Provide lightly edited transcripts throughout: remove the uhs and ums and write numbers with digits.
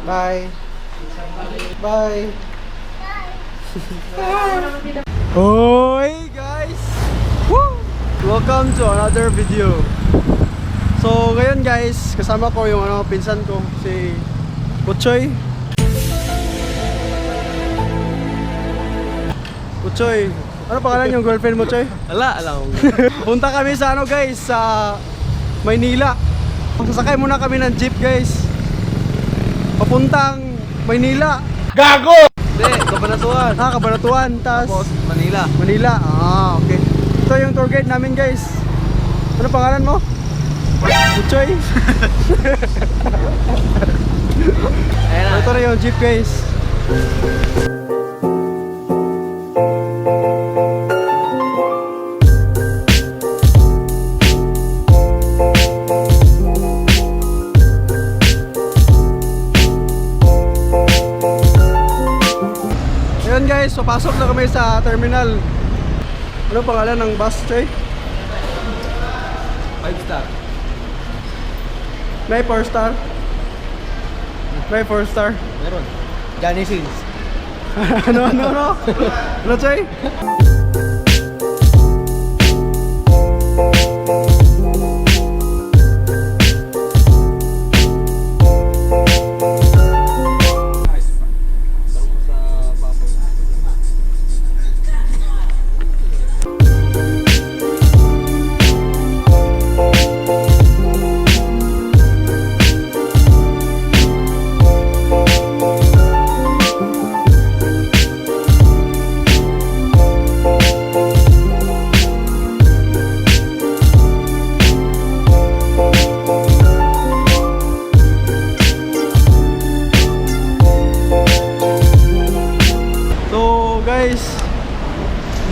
Bye. Bye. Hoy guys! Woo! Welcome to another video. So ngayon guys, kasama ko yung pinsan ko, si Puchoy. Puchoy, ano pangalan yung girlfriend mo, Choy? Alam. Punta kami sa guys, sa Maynila. Sasakay muna kami ng jeep guys, papuntang Maynila. Gago! Hindi, Kabanatuan. Kabanatuan, Tapos Manila. Manila, okay. Ito yung tour guide namin guys. Ano pangalan mo? Puchoy. Ayan na. Ito na yung jeep guys. Ayan guys, so pasok na kami sa terminal. Ano pangalan ng bus, Choy? 5 star. May 4 star? May 4 star? Meron. Johnny Sins. Ano? Ano, Choy?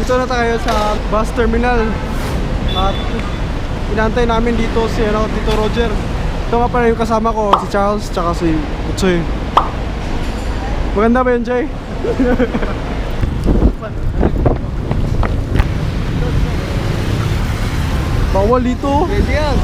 Dito na tayo sa bus terminal at inantay namin dito si Tito Roger. Ito nga pala yung kasama ko, si Charles tsaka si Utsoy. Maganda ba yun, Jay? Bawal dito. Pwede yan.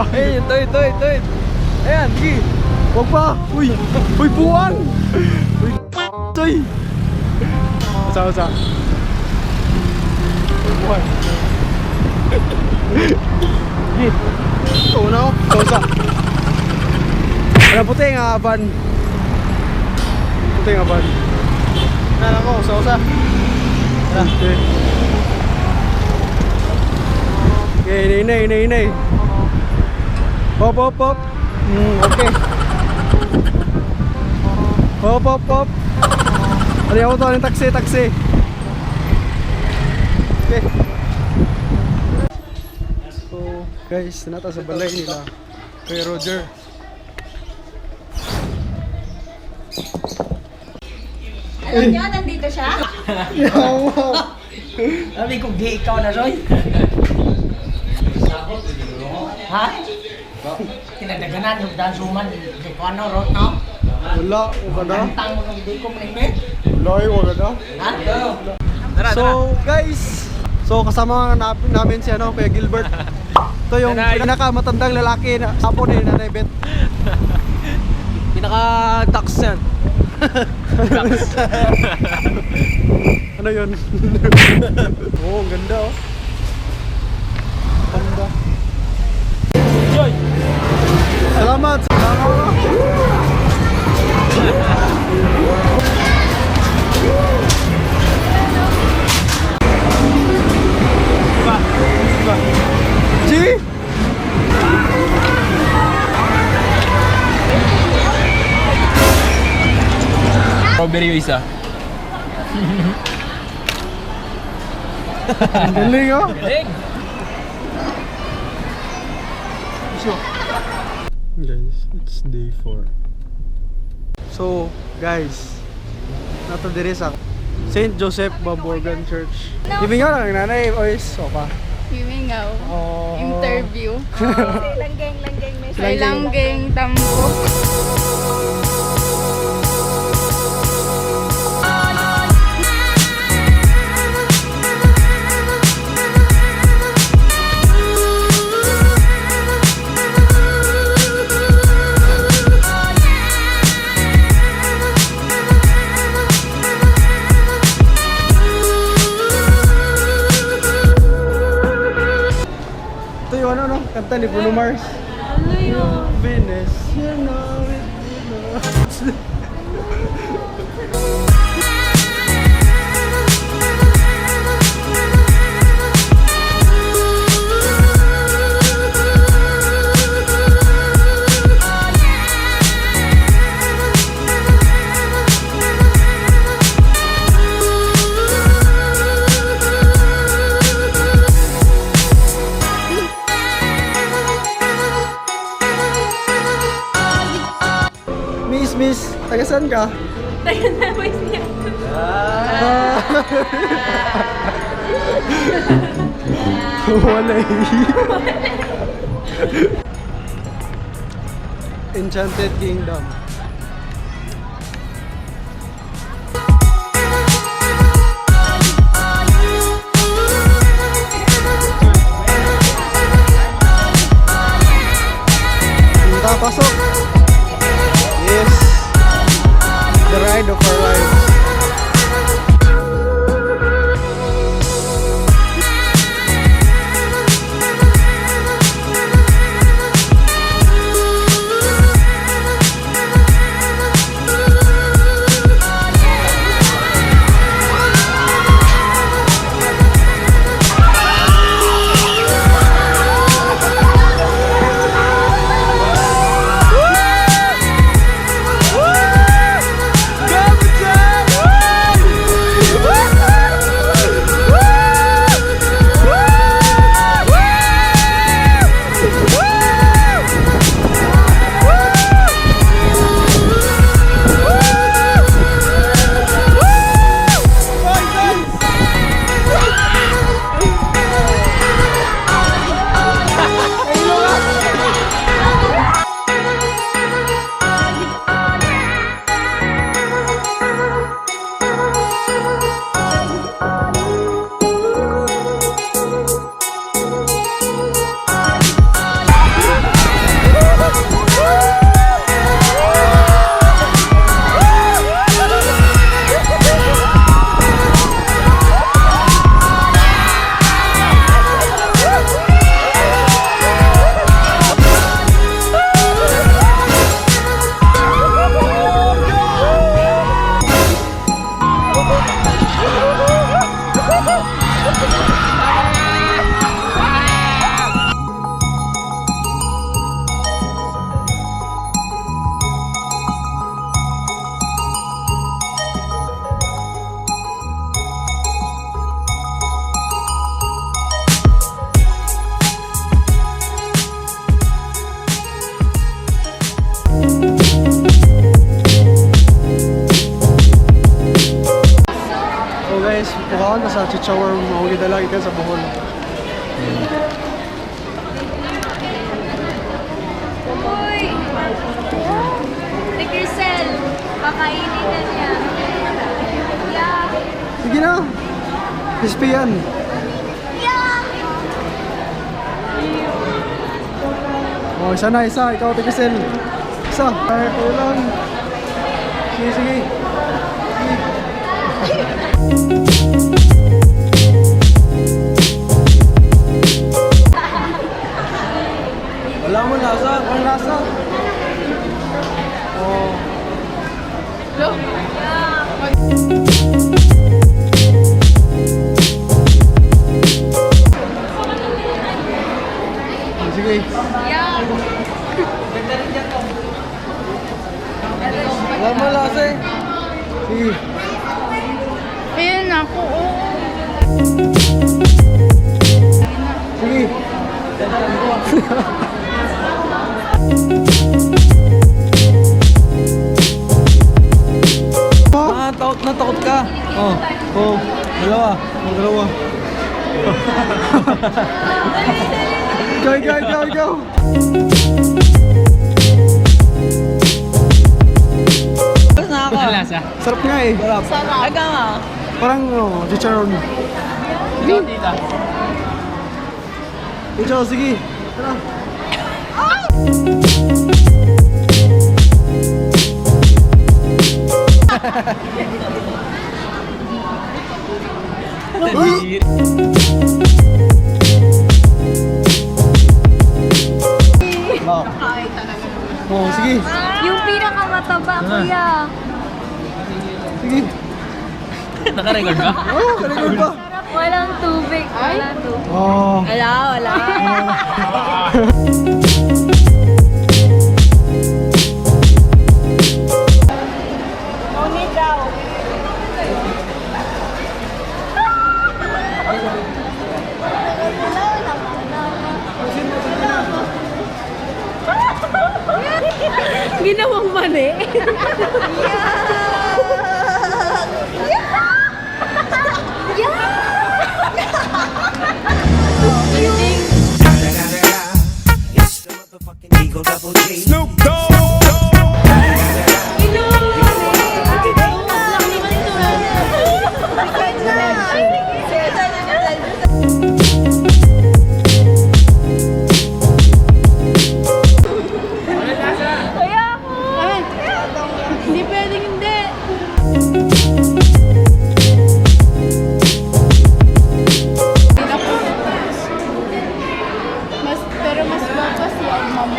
Hey, ito. Ayan, sige. Huwag pa. Uy, buwan. Uy, Utsoy. Usa. Buwan. Git. Ito na ako. Usa. Ano puti nga van. Puti nga van. Nala ko, usa. Okay. Okay, inay. Hop. Okay. Hop. Ano yung auto? Anong taxi? Okay. So, guys, nata sa balay nila kay Roger. Alam niyo, nandito siya? Sabi ko, di ikaw na, Roy. Ha? Tinadaganan yung dansuman. Di ko ano, Rot, no? Wala, wala. Tantang mo nung di ko malipit. Wala, wala. Ha? So, guys, kasama namin si Kuya Gilbert. Ito yung pinakamatandang lalaki na sapo ni Nanay Bet. Pinaka-tax yan. Ano yun? Oh, ang ganda oh. Ganda. Joy! Salamat! G! Strawberry yung isa. Ang galing oh! Galing! Guys, it's day 4. So, guys, nato diri sa St. Joseph Baborgan Church. Ibingaw lang nanay, oys, sopa. Lingaw. Oh. Interview. Langgeng, May langgeng tambo. kanta ni Bruno Mars. Ano yun? Venus, you know it, you know. Miss, taga saan ka? Tayo na mo siya. Wala eh. Enchanted Kingdom. Punta, pasok. Yes. The ride of our lives. Guys, pukaon na sa chichawar mo gidala ikan sa Bohol. Uy! Take yourself. Pakainin na niya. Yeah. Sige na. Crispy yan. Yeah! Oh, isa na, isa. Ikaw, Tikisel. Isa. Ay, kulang. Sige, sige. Wala mo lasa. Walang lasa. Oh. Look. Yeah. Sige. Yeah. Wala mo lasa eh. Sige. Ayan ako. Sige. Natakot ka. Oh, oh, dalawa. Oh, dalawa. Ikaw. Lasa. Sarap nga eh. Sarap. Aga nga. Parang, oh, chicharon. Ikaw dito. Ito, sige. Tara. Sige. Yung pinakamataba, kuya. Sige. Nakarecord ka? Oo, kaligod ba? Walang tubig. Walang tubig. Oo. Wala. Ginawang mali. Kaya ako. Hindi pwedeng hindi. Pero mas bagas yan, mamo.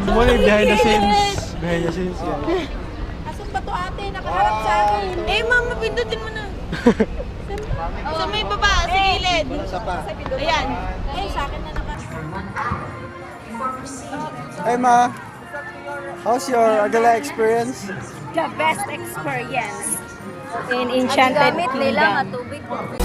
Muna yung behind the scenes. Behind the scenes yan. Asan ba to ate? Nakaharap sa akin. Eh, mama, pindutin mo na. Sa may baba, sa gilid. Ayan. Ay, sa akin na naka. Hey ma, how's your Agala experience? The best experience in Enchanted Gamit nila Kingdom. nga tubig.